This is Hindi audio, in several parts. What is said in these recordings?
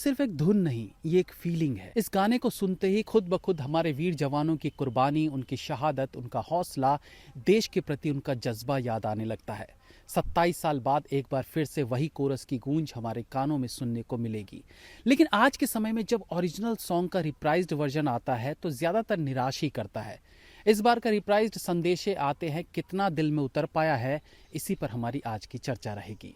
सिर्फ एक धुन नहीं, ये एक फीलिंग है। इस गाने को सुनते ही खुद ब खुद हमारे वीर जवानों की कुर्बानी, उनकी शहादत, उनका हौसला, देश के प्रति उनका जज्बा याद आने लगता है। 27 साल बाद एक बार फिर से वही कोरस की गूंज हमारे कानों में सुनने को मिलेगी। लेकिन आज के समय में जब ओरिजिनल सॉन्ग का रिप्राइज्ड वर्जन आता है तो ज्यादातर निराश ही करता है। इस बार का रिप्राइज्ड संदेशे आते हैं कितना दिल में उतर पाया है, इसी पर हमारी आज की चर्चा रहेगी।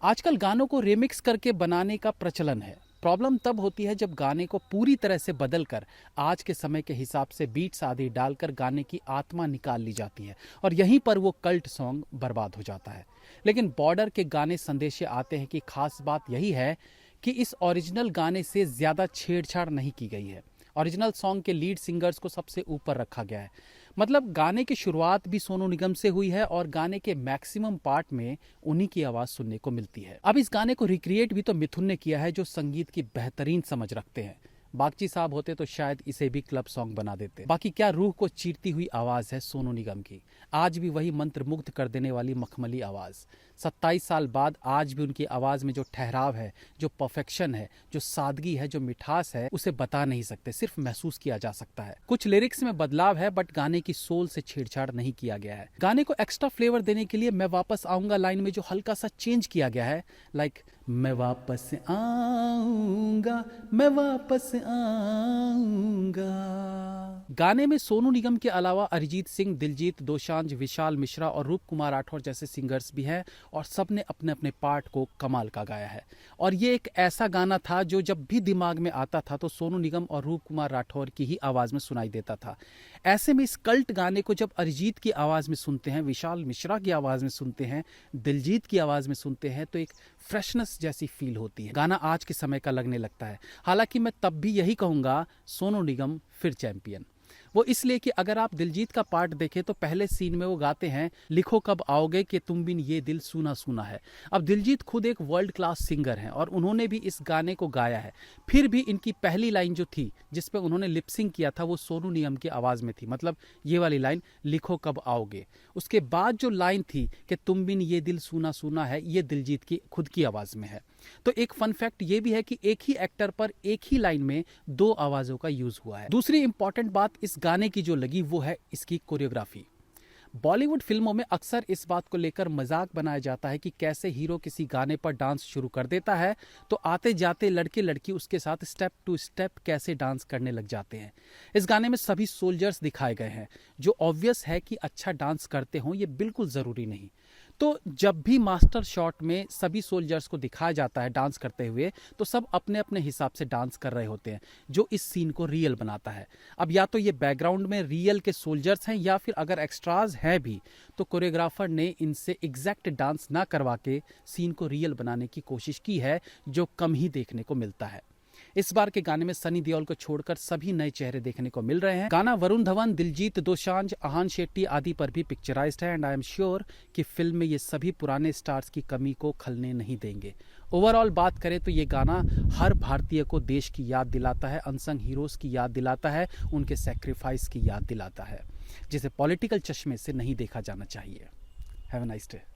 आजकल गानों को रिमिक्स करके बनाने का प्रचलन है। प्रॉब्लम तब होती है जब गाने को पूरी तरह से बदलकर आज के समय के हिसाब से बीट्स आदि डालकर गाने की आत्मा निकाल ली जाती है और यहीं पर वो कल्ट सॉन्ग बर्बाद हो जाता है। लेकिन बॉर्डर के गाने संदेशे आते हैं कि खास बात यही है कि इस ओरिजिनल गाने से ज़्यादा छेड़छाड़ नहीं की गई है। ओरिजिनल सॉन्ग के लीड सिंगर्स को सबसे ऊपर रखा गया है। मतलब गाने की शुरुआत भी सोनू निगम से हुई है और गाने के मैक्सिमम पार्ट में उन्हीं की आवाज़ सुनने को मिलती है। अब इस गाने को रिक्रिएट भी तो मिथुन ने किया है, जो संगीत की बेहतरीन समझ रखते हैं। बागची साहब होते तो शायद इसे भी क्लब सॉन्ग बना देते। बाकी क्या रूह को चीरती हुई आवाज़ है सोनू निगम की। आज भी वही मंत्रमुग्ध कर देने वाली मखमली आवाज़। 27 साल बाद आज भी उनकी आवाज़ में जो ठहराव है, जो परफेक्शन है, जो सादगी है, जो मिठास है, उसे बता नहीं सकते, सिर्फ महसूस किया जा सकता है। कुछ लिरिक्स में बदलाव है बट गाने की सोल से छेड़छाड़ नहीं किया गया है। गाने को एक्स्ट्रा फ्लेवर देने के लिए मैं वापस आऊंगा लाइन में जो हल्का सा चेंज किया गया है, लाइक मैं वापस आऊंगा, मैं वापस आऊंगा। गाने में सोनू निगम के अलावा अरिजीत सिंह, दिलजीत दोसांझ, विशाल मिश्रा और रूप कुमार राठौर जैसे सिंगर्स भी हैं और सबने अपने अपने पार्ट को कमाल का गाया है। और ये एक ऐसा गाना था जो जब भी दिमाग में आता था तो सोनू निगम और रूप कुमार राठौर की ही आवाज़ में सुनाई देता था। ऐसे में इस कल्ट गाने को जब अरिजीत की आवाज़ में सुनते हैं, विशाल मिश्रा की आवाज़ में सुनते हैं, दिलजीत की आवाज़ में सुनते हैं तो एक फ्रेशनेस जैसी फील होती है। गाना आज के समय का लगने लगता है। हालांकि मैं तब भी यही कहूँगा, सोनू निगम फिर चैंपियन। वो इसलिए कि अगर आप दिलजीत का पार्ट देखें तो पहले सीन में वो गाते हैं, लिखो कब आओगे कि तुम बिन ये दिल सूना सूना है। अब दिलजीत खुद एक वर्ल्ड क्लास सिंगर हैं और उन्होंने भी इस गाने को गाया है। फिर भी इनकी पहली लाइन जो थी जिस पे उन्होंने लिपसिंग किया था वो सोनू निगम की आवाज़ में थी, मतलब ये वाली लाइन, लिखो कब आओगे। उसके बाद जो लाइन थी कि तुम बिन ये दिल सूना सूना है, ये दिलजीत की खुद की आवाज़ में है। तो एक फन फैक्ट ये भी है कि एक ही एक्टर पर एक ही लाइन में दो आवाज़ों का यूज हुआ है। दूसरी इंपॉर्टेंट बात इस गाने की जो लगी वो है इसकी कोरियोग्राफी। बॉलीवुड फिल्मों में अक्सर इस बात को लेकर मजाक बनाया जाता है कि कैसे हीरो किसी गाने पर डांस शुरू कर देता है तो आते जाते लड़के लड़की उसके साथ स्टेप टू स्टेप कैसे डांस करने लग जाते हैं। इस गाने में सभी सोल्जर्स दिखाए गए हैं, जो ऑब्वियस है कि अच्छा डांस करते हों, ये बिल्कुल ज़रूरी नहीं। तो जब भी मास्टर शॉट में सभी सोल्जर्स को दिखाया जाता है डांस करते हुए तो सब अपने अपने हिसाब से डांस कर रहे होते हैं, जो इस सीन को रियल बनाता है। अब या तो ये बैकग्राउंड में रियल के सोल्जर्स हैं या फिर अगर एक्स्ट्राज हैं भी तो कोरियोग्राफर ने इनसे एग्जैक्ट डांस ना करवा के सीन को रियल बनाने की कोशिश की है, जो कम ही देखने को मिलता है। इस बार के गाने में सनी देओल को छोड़कर सभी नए चेहरे देखने को मिल रहे हैं। गाना वरुण धवन, दिलजीत दोसांझ, आहान शेट्टी आदि पर भी पिक्चराइज्ड है एंड आई एम श्योर कि फिल्म में ये सभी पुराने स्टार्स की कमी को खलने नहीं देंगे। ओवरऑल बात करें तो ये गाना हर भारतीय को देश की याद दिलाता है, अनसंग हीरोज की याद दिलाता है, उनके सेक्रीफाइस की याद दिलाता है, जिसे पॉलिटिकल चश्मे से नहीं देखा जाना चाहिए। Have a nice day.